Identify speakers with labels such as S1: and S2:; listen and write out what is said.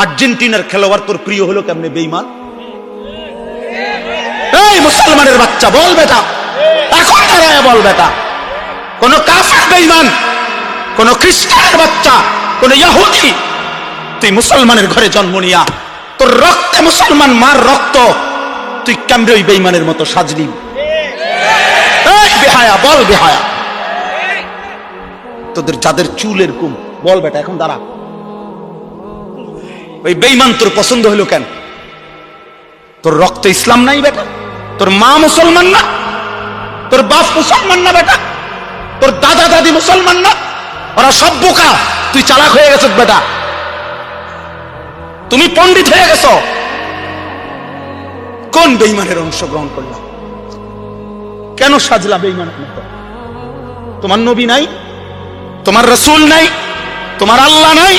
S1: আর্জেন্টিনার খেলোয়াড় তোর প্রিয় হলো কেমনে বেঈমান? এই মুসলমানের বাচ্চা বল বেটা, এখন দাঁড়ায় বল বেটা, কোন কাফের বেঈমান, কোন খ্রিস্টানের বাচ্চা, কোন ইহুদি, তুই মুসলমানের ঘরে জন্ম নিয়া তোর রক্তে মুসলমান মার রক্ত, তুই কেমনে ওই বেঈমানের মতো সাজলি? এই বেহায়া বল বেহায়া, তোদের যাদের চুল এরকম বল বেটা, এখন দাঁড়া। ওই বেঈমান তোর পছন্দ হলো কেন? তোর রক্তে ইসলাম নাই বেটা, তোর মা মুসলমান না, তোর বাপ মুসলমান না বেটা, তোর দাদা দাদি মুসলমান না, ওরা সব বোকা, তুই চালাক হয়ে গেছ বেটা, তুমি পণ্ডিত হয়ে গেছ। কোন বেঈমানের অংশগ্রহণ করলাম? কেন সাজলা বেঈমানের মতো? তোমার নবী নাই, তোমার রাসূল নাই, তোমার আল্লাহ নাই,